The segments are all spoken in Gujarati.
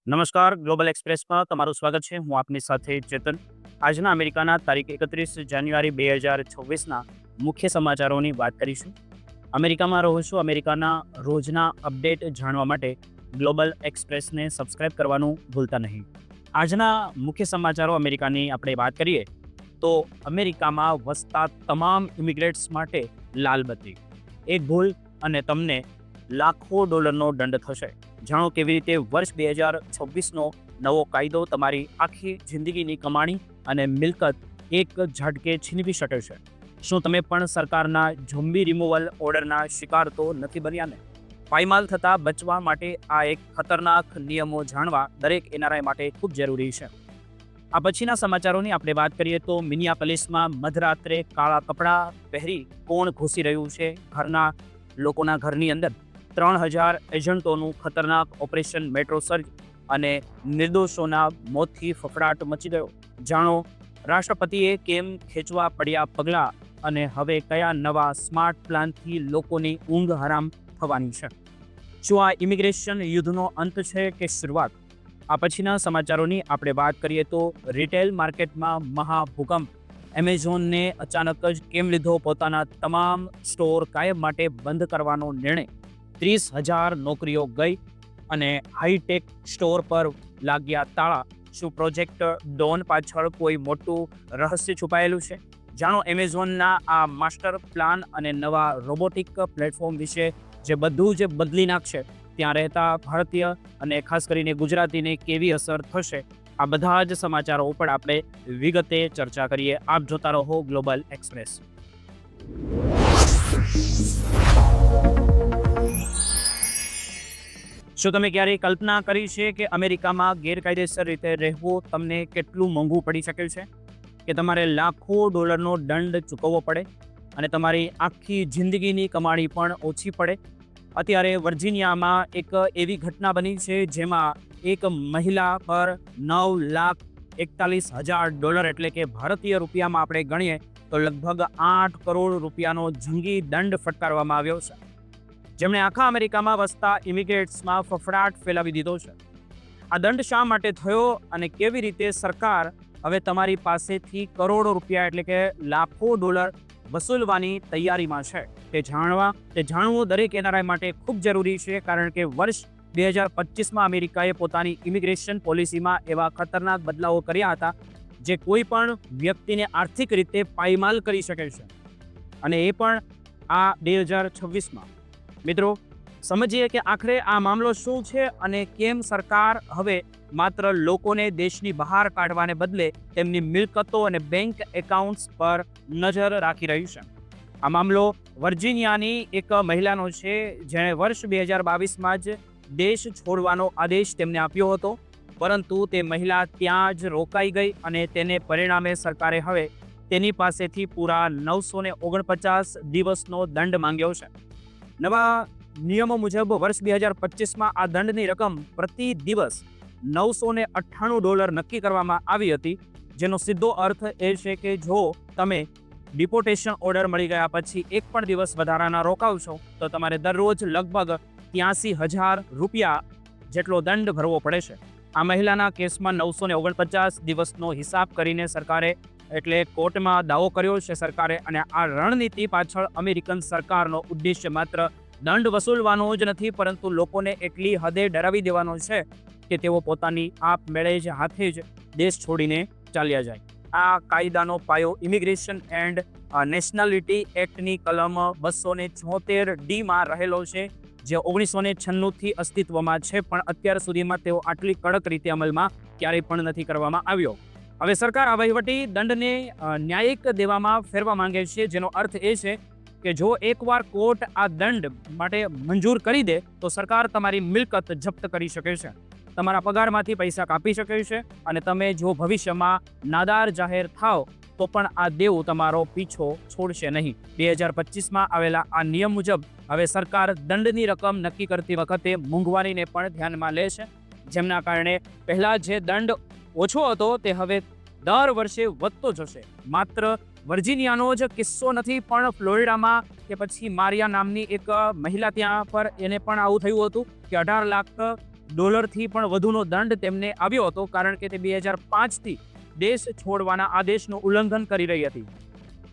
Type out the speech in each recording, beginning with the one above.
નમસ્કાર, ગ્લોબલ એક્સપ્રેસમાં તમારું સ્વાગત છે. હું આપની સાથે ચેતન. આજના અમેરિકાના તારીખ 31 જાન્યુઆરી 2026ના મુખ્ય સમાચારોની વાત કરીશું. અમેરિકામાં રહો છો, અમેરિકાના રોજના અપડેટ જાણવા માટે ગ્લોબલ એક્સપ્રેસને સબસ્ક્રાઇબ કરવાનું ભૂલતા નહીં. આજના મુખ્ય સમાચારો અમેરિકાની આપણે વાત કરીએ તો અમેરિકામાં વસતા તમામ ઇમિગ્રેટ્સ માટે લાલ બત્તી. એક ભૂલ અને તમને લાખો ડોલરનો દંડ થશે. જાણો કેવી રીતે વર્ષ 2026નો નવો કાયદો તમારી આખી જિંદગીની કમાણી અને મિલકત એક ઝટકે છીનવી શકે છે. શું તમે પણ સરકારના ઝોમ્બી રિમૂવલ ઓર્ડરના શિકાર તો નથી બન્યા ને? પાયમાલ થતાં બચવા માટે આ એક ખતરનાક નિયમો જાણવા દરેક એનઆરઆઈ માટે ખૂબ જરૂરી છે. આ પછીના સમાચારોની આપણે વાત કરીએ તો મિનિયાપોલિસમાં મધરાત્રે કાળા કપડાં પહેરી કોણ ઘૂસી રહ્યું છે લોકોના ઘરની અંદર? 3000 એજન્ટોનું ખતરનાક ઓપરેશન મેટ્રો સર્જ અને નિર્દોષોના મોતથી ફફડાટ મચી ગયો. જાણો રાષ્ટ્રપતિએ કેમ ખેંચવા પડ્યા પગલાં અને હવે કયા નવા સ્માર્ટ પ્લાનથી લોકોની ઊંઘ હરામ થવાની છે. શું આ ઇમિગ્રેશન યુદ્ધનો અંત છે કે શરૂઆત? આ પછીના સમાચારોની આપણે વાત કરીએ તો રિટેલ માર્કેટમાં મહાભૂકંપ. એમેઝોનને અચાનક જ કેમ લીધો પોતાના તમામ સ્ટોર કાયમ માટે બંધ કરવાનો નિર્ણય? 30,000 નોકરીઓ ગઈ અને હાઈટેક સ્ટોર પર લાગ્યા તાળા. શું પ્રોજેક્ટ ડોન પાછળ કોઈ મોટું રહસ્ય છુપાયેલું છે? જાણો એમેઝોનના આ માસ્ટર પ્લાન અને નવા રોબોટિક પ્લેટફોર્મ વિશે જે બધું જ બદલી નાખશે. ત્યાં રહેતા ભારતીય અને ખાસ કરીને ગુજરાતીને કેવી અસર થશે? આ બધા જ સમાચારો ઉપર આપણે વિગતે ચર્ચા કરીએ. આપ જોતા રહો ગ્લોબલ એક્સપ્રેસ. શું તમે ક્યારેય કલ્પના કરી છે કે અમેરિકામાં ગેરકાયદેસર રીતે રહેવું તમને કેટલું મોંઘું પડી શકે છે? કે તમારે લાખો ડોલરનો દંડ ચૂકવવો પડે અને તમારી આખી જિંદગીની કમાણી પણ ઓછી પડે? અત્યારે વર્જિનિયામાં એક એવી ઘટના બની છે જેમાં એક મહિલા પર $9,41,000 એટલે કે ભારતીય રૂપિયામાં આપણે ગણીએ તો લગભગ 8 કરોડ રૂપિયાનો જંગી દંડ ફટકારવામાં આવ્યો છે, જેમણે આખા અમેરિકામાં વસતા ઇમિગ્રેટ્સમાં ફફડાટ ફેલાવી દીધો છે. આ દંડ શા માટે થયો અને કેવી રીતે સરકાર હવે તમારી પાસેથી કરોડો રૂપિયા એટલે કે લાખો ડોલર વસૂલવાની તૈયારીમાં છે તે જાણવું દરેક એનઆરઆઈ માટે ખૂબ જરૂરી છે, કારણ કે વર્ષ 2025માં અમેરિકાએ પોતાની ઇમિગ્રેશન પોલિસીમાં એવા ખતરનાક બદલાવો કર્યા હતા જે કોઈ પણ વ્યક્તિને આર્થિક રીતે પાયમાલ કરી શકે છે, અને એ પણ આ 2026માં. મિત્રો, સમજીએ કે આખરે આ મામલો શું છે અને કેમ સરકાર હવે માત્ર લોકોને દેશની બહાર કાઢવાને બદલે તેમની મિલકતો અને બેંક એકાઉન્ટ્સ પર નજર રાખી રહી છે. આ મામલો વર્જિનિયાની એક મહિલાનો છે, જેણે વર્ષ 2022માં જ દેશ છોડવાનો આદેશ તેમને આપ્યો હતો, પરંતુ તે મહિલા ત્યાં જ રોકાઈ ગઈ અને તેને પરિણામે સરકારે હવે તેની પાસેથી પૂરા 949 દિવસનો દંડ માંગ્યો છે. નવા નિયમો મુજબ વર્ષ 2025માં આ દંડની રકમ પ્રતિ દિવસ $998 નક્કી કરવામાં આવી હતી, જેનો સીધો અર્થ એ છે કે જો તમે ડિપોર્ટેશન ઓર્ડર મળી ગયા પછી એક પણ દિવસ વધારાના રોકાવશો તો તમારે દરરોજ લગભગ $83,000 જેટલો દંડ ભરવો પડે છે. આ મહિલાના કેસમાં 949 દિવસનો હિસાબ કરીને સરકારે એટલે કોર્ટમાં દાવો કર્યો છે સરકારે, અને આ રણનીતિ પાછળ અમેરિકન સરકારનો ઉદ્દેશ્ય માત્ર દંડ વસૂલવાનો જ નથી, પરંતુ લોકોને એટલી હદે ડરાવી દેવાનો છે કે તેઓ પોતાની આપમેળે જ હાથે જ દેશ છોડીને ચાલ્યા જાય. આ કાયદાનો પાયો ઇમિગ્રેશન એન્ડ નેશનાલિટી એક્ટની કલમ 274D રહેલો છે, જે 1996થી અસ્તિત્વમાં છે, પણ અત્યાર સુધીમાં તેઓ આટલી કડક રીતે અમલમાં ક્યારેય પણ નથી કરવામાં આવ્યો. હવે સરકાર આ વહીવટી દંડને ન્યાયિક દેવામાં ફેરવા માંગે છે, જેનો અર્થ એ છે કે જો એકવાર કોર્ટ આ દંડ માટે મંજૂર કરી દે તો સરકાર તમારી મિલકત જપ્ત કરી શકે છે, તમારા પગારમાંથી પૈસા કાપી શકે છે, અને તમે જો ભવિષ્યમાં નાદાર જાહેર થાવ તો પણ આ દેવું તમારો પીછો છોડશે નહીં. 2025માં આવેલા આ નિયમ મુજબ હવે સરકાર દંડની રકમ નક્કી કરતી વખતે મોંઘવારીને પણ ધ્યાનમાં લે છે, જેમના કારણે પહેલાં જે દંડ ઓછો હતો તે હવે દર વર્ષે વધતો જશે. માત્ર વર્જિનિયાનો જ કિસ્સો નથી, પણ ફ્લોરિડામાં કે પછી મારિયા નામની એક મહિલા ત્યાં પર એને પણ આવું થયું હતું કે 18 લાખ ડોલરથી પણ વધુનો દંડ તેમને આવ્યો હતો, કારણ કે તે 2005થી દેશ છોડવાના આદેશનું ઉલ્લંઘન કરી રહી હતી.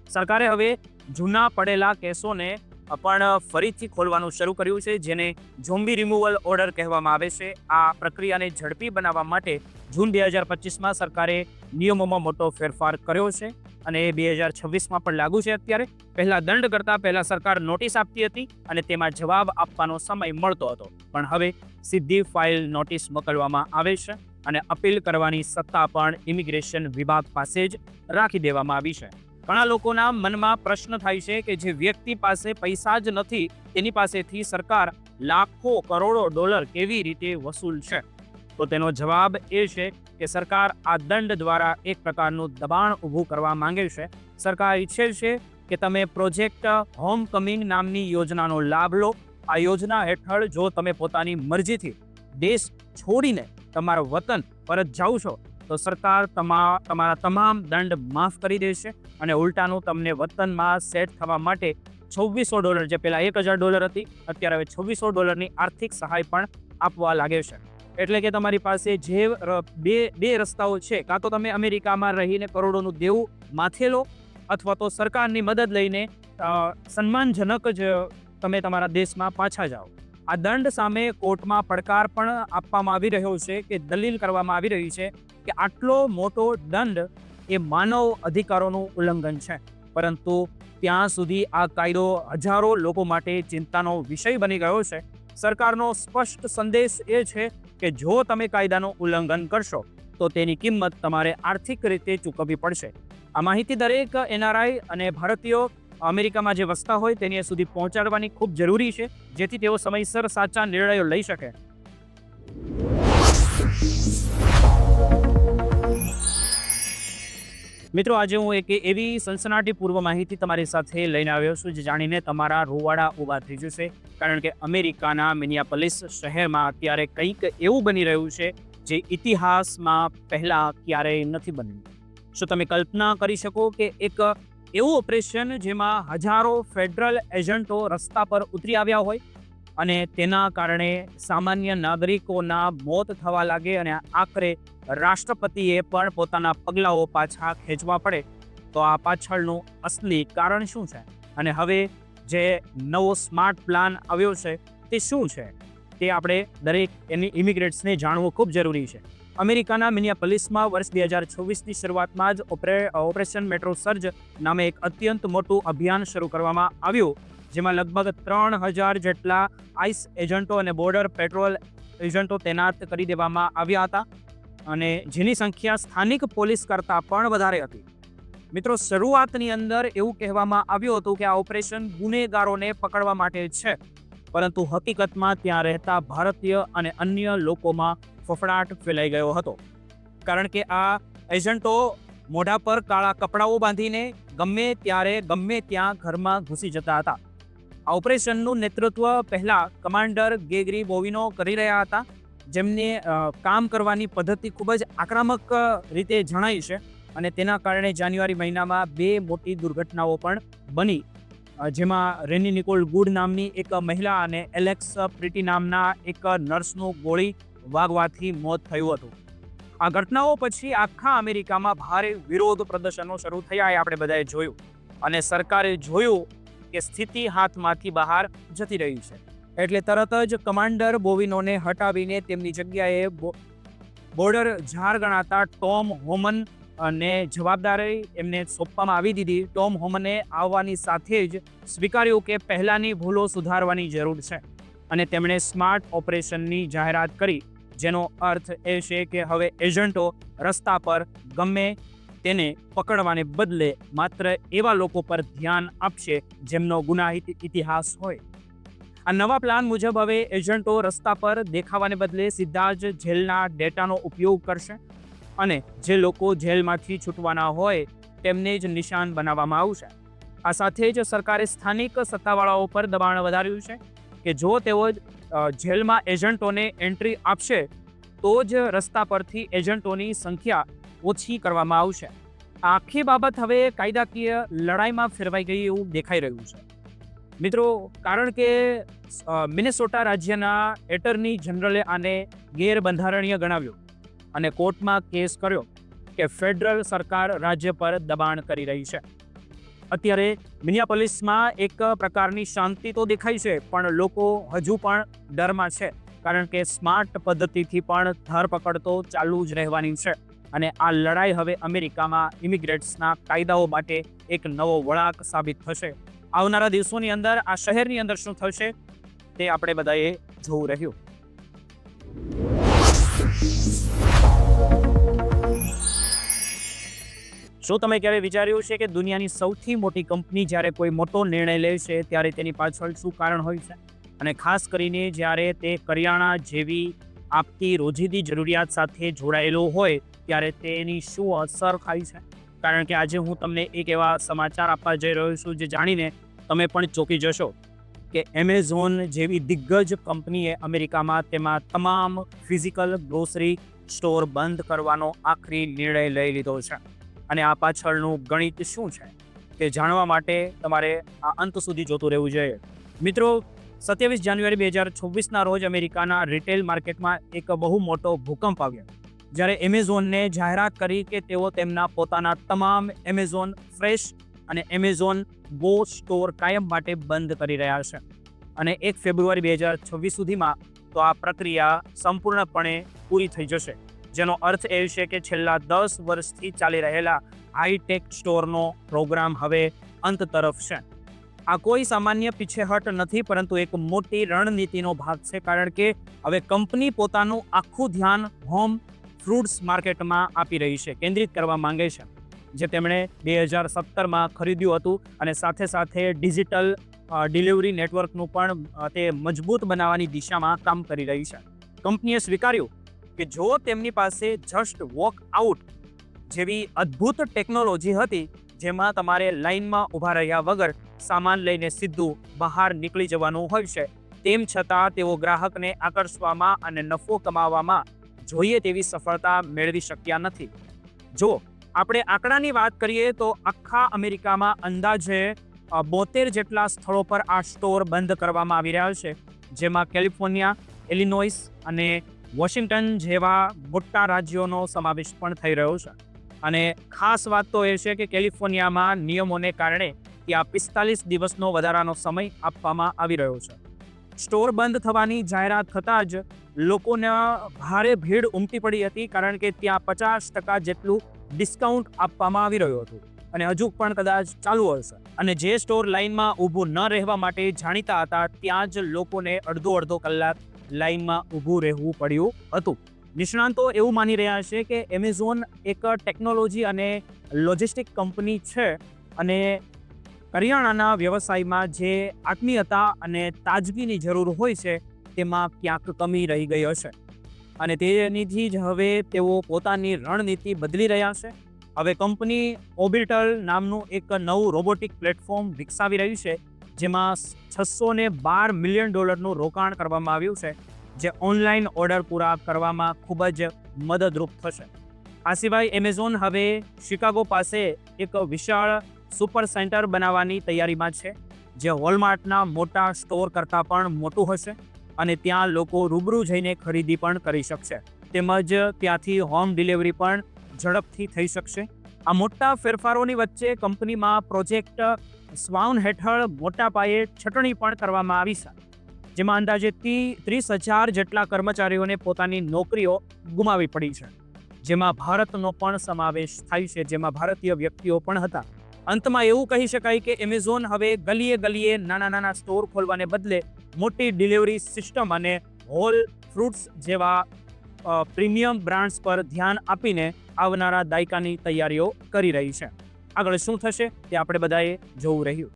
સરકારે હવે જૂના પડેલા કેસોને પણ ફરીથી ખોલવાનું શરૂ કર્યું છે, જેને ઝોમ્બી રિમૂવલ ઓર્ડર કહેવામાં આવે છે. આ પ્રક્રિયાને ઝડપી બનાવવા માટે જૂન 2025માં સરકારે નિયમોમાં મોટો ફેરફાર કર્યો છે અને એ 2026માં પણ લાગુ છે. અત્યારે પહેલા દંડ કરતાં પહેલા સરકાર નોટિસ આપતી હતી અને તેમાં જવાબ આપવાનો સમય મળતો હતો, પણ હવે સીધી ફાઇલ નોટિસ મોકલવામાં આવે છે અને અપીલ કરવાની સત્તા પણ ઇમિગ્રેશન વિભાગ પાસે જ રાખી દેવામાં આવી છે. ઘણા લોકોના મનમાં પ્રશ્ન થાય છે કે જે વ્યક્તિ પાસે પૈસા જ નથી તેની પાસેથી સરકાર લાખો કરોડો ડોલર કેવી રીતે વસૂલ છે? તો તેનો જવાબ એ છે કે સરકાર આ દંડ દ્વારા એક પ્રકારનું દબાણ ઊભું કરવા માંગે છે. સરકાર ઈચ્છે છે કે તમે પ્રોજેક્ટ હોમ કમિંગ નામની યોજનાનો લાભ લો. આ યોજના હેઠળ જો તમે પોતાની મરજીથી દેશ છોડીને તમારા વતન પરત જાઓ છો તો સરકાર તમારા તમામ દંડ માફ કરી દેશે અને ઉલટાનું તમને વતનમાં સેટ થવા માટે $2600, જે પહેલા $1000 હતી, અત્યારે હવે $2600ની આર્થિક સહાય પણ આપવા લાગે છે. એટલે કે તમારી પાસે જે બે રસ્તાઓ છે, કાં તો તમે અમેરિકામાં રહીને કરોડોનું દેવું માથે લો, અથવા તો સરકારની મદદ લઈને સન્માનજનક જ તમે તમારા દેશમાં પાછા જાઓ. આ દંડ સામે કોર્ટમાં પડકાર પણ આપવામાં આવી રહ્યો છે કે દલીલ કરવામાં આવી રહી છે કે આટલો મોટો દંડ એ માનવ અધિકારોનું ઉલ્લંઘન છે, પરંતુ ત્યાં સુધી આ કાયદો હજારો લોકો માટે ચિંતાનો વિષય બની ગયો છે. સરકારનો સ્પષ્ટ સંદેશ એ છે કે જો તમે કાયદાનું ઉલ્લંઘન કરશો તો તેની કિંમત તમારે આર્થિક રીતે ચૂકવવી પડશે. આ માહિતી દરેક NRI અને ભારતીયો અમેરિકામાં જે વસતા હોય તેની સુધી પહોંચાડવાની ખૂબ જરૂરી છે, જેથી તેઓ સમયસર સાચા નિર્ણયો લઈ શકે. મિત્રો, આજે હું એક એવી સનસનાટીપૂર્વ માહિતી તમારી સાથે લઈને આવ્યો છું જે જાણીને તમારા રૂવાડા ઊભા થઈ જશે, કારણ કે અમેરિકાના મિનિયાપોલિસ શહેરમાં અત્યારે કંઈક એવું બની રહ્યું છે જે ઇતિહાસમાં પહેલાં ક્યારેય નથી બન્યું. શું તમે કલ્પના કરી શકો કે એક એવું ઓપરેશન જેમાં હજારો ફેડરલ એજન્ટો રસ્તા પર ઉતરી આવ્યા હોય અને તેના કારણે સામાન્ય નાગરિકોના મોત થવા લાગે અને આખરે રાષ્ટ્રપતિએ પણ પોતાના પગલાઓ પાછા ખેંચવા પડે, તો આ પાછળનું અસલી કારણ શું છે અને હવે જે નવો સ્માર્ટ પ્લાન આવ્યો છે તે શું છે તે આપણે દરેક ઇમિગ્રેન્ટ્સને જાણવું ખૂબ જરૂરી છે. અમેરિકાના મિનિયાપોલિસમાં વર્ષ 2026ની શરૂઆતમાં જ ઓપરેશન મેટ્રો સર્જ નામે એક અત્યંત મોટું અભિયાન શરૂ કરવામાં આવ્યું, જેમાં લગભગ 3000 જેટલા આઈસ એજન્ટો અને બોર્ડર પેટ્રોલ એજન્ટો તૈનાત કરી દેવામાં આવ્યા હતા અને જેની સંખ્યા સ્થાનિક પોલીસ કરતાં પણ વધારે હતી. મિત્રો, શરૂઆતની અંદર એવું કહેવામાં આવ્યું હતું કે આ ઓપરેશન ગુનેગારોને પકડવા માટે છે, પરંતુ હકીકતમાં ત્યાં રહેતા ભારતીય અને અન્ય લોકોમાં ફફડાટ ફેલાઈ ગયો હતો, કારણ કે આ એજન્ટો મોઢા પર કાળા કપડાઓ બાંધીને ગમે ત્યારે ગમે ત્યાં ઘરમાં ઘૂસી જતા હતા. આ ઓપરેશનનું નેતૃત્વ પહેલા કમાન્ડર ગેગરી બોવિનો કરી રહ્યા હતા, જેમને કામ કરવાની પદ્ધતિ ખૂબ જ આક્રમક રીતે જણાઈ છે અને તેના કારણે જાન્યુઆરી મહિનામાં 2 મોટી દુર્ઘટનાઓ પણ બની, જેમાં રેની નિકોલ ગુડ નામની એક મહિલા અને એલેક્સ પ્રીટી નામના એક નર્સનું ગોળી વાગવાથી મોત થયું હતું. આ ઘટનાઓ પછી આખા અમેરિકામાં ભારે વિરોધ પ્રદર્શનો શરૂ થયા, એ આપણે બધાએ જોયું અને સરકારે જોયું કે સ્થિતિ હાથમાંથી બહાર જતી રહી છે, એટલે તરત જ કમાન્ડર બોવિનોને હટાવીને તેમની જગ્યાએ બોર્ડર ઝાર ગણાતા ટોમ હોમન અને જવાબદારી એમને સોંપવામાં આવી દીધી. ટોમ હોમને આવવાની સાથે જ સ્વીકાર્યું કે પહેલાંની ભૂલો સુધારવાની જરૂર છે અને તેમણે સ્માર્ટ ઓપરેશનની જાહેરાત કરી, જેનો અર્થ એ છે કે હવે એજન્ટો રસ્તા પર ગમે તેને પકડવાને બદલે માત્ર એવા લોકો પર ધ્યાન આપશે જેમનો ગુનાહિત ઇતિહાસ હોય. આ નવા પ્લાન મુજબ હવે એજન્ટો રસ્તા પર દેખાવાને બદલે સીધા જ જેલના ડેટાનો ઉપયોગ કરશે અને જે લોકો જેલમાંથી છૂટવાના હોય તેમને જ નિશાન બનાવવામાં આવશે. આ સાથે જ સરકારે સ્થાનિક સત્તાવાળાઓ પર દબાણ વધાર્યું છે કે જો તેઓ જેલમાં એજન્ટોને એન્ટ્રી આપશે તો જ રસ્તા પરથી એજન્ટોની સંખ્યા ઓછી કરવામાં આવશે. આખી બાબત હવે કાયદાકીય લડાઈમાં ફેરવાઈ ગઈ એવું દેખાઈ રહ્યું છે. મિત્રો, કારણ કે મિનેસોટા રાજ્યના એટર્ની જનરલે આને ગેરબંધારણીય ગણાવ્યું અને કોર્ટમાં કેસ કર્યો કે ફેડરલ સરકાર રાજ્ય પર દબાણ કરી રહી છે. અત્યારે મિનિયાપોલિસમાં એક પ્રકારની શાંતિ તો દેખાય છે, પણ લોકો હજુ પણ ડરમાં છે, કારણ કે સ્માર્ટ પદ્ધતિથી પણ ધરપકડ તો ચાલુ જ રહેવાની છે. અને આ લડાઈ હવે અમેરિકામાં ઇમિગ્રેટ્સના કાયદાઓ માટે એક નવો વળાંક સાબિત થશે. આવનારા દિવસોની અંદર આ શહેરની અંદર શું થશે તે આપણે બધાએ જોવું રહ્યું. શું તમે ક્યારે વિચાર્યું છે કે દુનિયાની સૌથી મોટી કંપની જ્યારે કોઈ મોટો નિર્ણય લે છે ત્યારે તેની પાછળ શું કારણ હોય છે? અને ખાસ કરીને જ્યારે તે કરિયાણા જેવી આપતી રોજિંદી જરૂરિયાત સાથે જોડાયેલો હોય ત્યારે તેની શું અસર થાય છે? કારણ કે આજે હું તમને એક એવા સમાચાર આપવા જઈ રહ્યો છું જે જાણીને તમે પણ ચોંકી જશો કે એમેઝોન જેવી દિગ્ગજ કંપનીએ અમેરિકામાં તેમાં તમામ ફિઝિકલ ગ્રોસરી સ્ટોર બંધ કરવાનો આખરી નિર્ણય લઈ લીધો છે. અને આ પાછળનું ગણિત શું છે તે જાણવા માટે તમારે આ અંત સુધી જોતું રહેવું જોઈએ. મિત્રો, 27 જાન્યુઆરી 2026ના રોજ અમેરિકાના રિટેલ માર્કેટમાં એક બહુ મોટો ભૂકંપ આવ્યો, જ્યારે એમેઝોનને જાહેરાત કરી કે તેઓ તેમના પોતાના તમામ એમેઝોન ફ્રેશ અને એમેઝોન ગો સ્ટોર કાયમ માટે બંધ કરી રહ્યા છે. અને 1 ફેબ્રુઆરી 2026 સુધીમાં તો આ પ્રક્રિયા સંપૂર્ણપણે પૂરી થઈ જશે, જેનો અર્થ એ છે કે છેલ્લા 10 વર્ષથી ચાલી રહેલા હાઈટેક સ્ટોરનો પ્રોગ્રામ હવે અંત તરફ છે. આ કોઈ સામાન્ય પીછેહટ નથી, પરંતુ એક મોટી રણનીતિનો ભાગ છે, કારણ કે હવે કંપની પોતાનું આખું ધ્યાન હોમ ફ્રૂટ્સ માર્કેટમાં આપી રહી છે, કેન્દ્રિત કરવા માંગે છે, જે તેમણે 2017માં ખરીદ્યું હતું. અને સાથે સાથે ડિજિટલ ડિલિવરી નેટવર્કનું પણ તે મજબૂત બનાવવાની દિશામાં કામ કરી રહી છે. કંપનીએ સ્વીકાર્યું કે જો તેમની પાસે જસ્ટ વોક આઉટ જેવી અદ્ભુત ટેકનોલોજી હતી, જેમાં તમારે લાઇનમાં ઊભા રહ્યા વગર સામાન લઈને સીધું બહાર નીકળી જવાનું હોય છે, તેમ છતાં તેઓ ગ્રાહકને આકર્ષવામાં અને નફો કમાવામાં જોઈએ તેવી સફળતા મેળવી શક્યા નથી. જો આપણે આંકડાની વાત કરીએ તો આખા અમેરિકામાં અંદાજે 72 જેટલા સ્થળો પર આ સ્ટોર બંધ કરવામાં આવી રહ્યા છે, જેમાં કેલિફોર્નિયા, ઇલિનોઇસ અને વોશિંગ્ટન જેવા મોટા રાજ્યોનો સમાવેશ પણ થઈ રહ્યો છે. અને ખાસ વાત તો એ છે કે કેલિફોર્નિયામાં નિયમોને કારણે ત્યાં 45 દિવસનો વધારાનો સમય આપવામાં આવી રહ્યો છે. સ્ટોર બંધ થવાની જાહેરાત થતાં જ લોકોને ભારે ભીડ ઉમટી પડી હતી, કારણ કે ત્યાં 50% જેટલું ડિસ્કાઉન્ટ આપવામાં આવી રહ્યું હતું અને હજુ પણ કદાચ ચાલુ હશે. અને જે સ્ટોર લાઇનમાં ઊભું ન રહેવા માટે જાણીતા હતા, ત્યાં જ લોકોને અડધો કલાક લાઇનમાં ઊભું રહેવું પડ્યું હતું. નિષ્ણાંતો એવું માની રહ્યા છે કે એમેઝોન એક ટેકનોલોજી અને લોજિસ્ટિક કંપની છે, અને કરિયાણાના વ્યવસાયમાં જે આત્મીયતા અને તાજગીની જરૂર હોય છે તેમાં ક્યાંક કમી રહી ગઈ હશે. અને તેનીથી જ હવે તેઓ પોતાની રણનીતિ બદલી રહ્યા છે. હવે કંપની ઓર્બિટલ નામનું એક નવું રોબોટિક પ્લેટફોર્મ વિકસાવી રહ્યું છે, જેમાં $612 મિલિયન રોકાણ કરવામાં આવ્યું છે, જે ઓનલાઈન ઓર્ડર પૂરા કરવામાં ખૂબ જ મદદરૂપ થશે. આ સિવાય એમેઝોન હવે શિકાગો પાસે એક વિશાળ સુપર સેન્ટર બનાવવાની તૈયારીમાં છે, જે વોલમાર્ટના મોટા સ્ટોર કરતાં પણ મોટું હશે. અને ત્યાં લોકો રૂબરૂ જઈને ખરીદી પણ કરી શકશે, તેમજ ત્યાંથી હોમ ડિલિવરી પણ ઝડપથી થઈ શકશે. આ મોટા ફેરફારોની વચ્ચે કંપનીમાં પ્રોજેક્ટ સ્વાન હેઠળ મોટા પાયે છટણી પણ કરવામાં આવી છે, જેમાં અંદાજે 30,000 જેટલા કર્મચારીઓને પોતાની નોકરીઓ ગુમાવી પડી છે, જેમાં ભારતનો પણ સમાવેશ થાય છે, જેમાં ભારતીય વ્યક્તિઓ પણ હતા. અંતમાં એવું કહી શકાય કે એમેઝોન હવે ગલીએ નાના સ્ટોર ખોલવાને બદલે મોટી ડિલિવરી સિસ્ટમ અને હોલ ફ્રૂટ્સ જેવા પ્રીમિયમ બ્રાન્ડ્સ પર ધ્યાન આપીને આવનારા દાયકાની તૈયારીઓ કરી રહી છે. આગળ શું થશે તે આપણે બધાએ જોવું રહ્યું.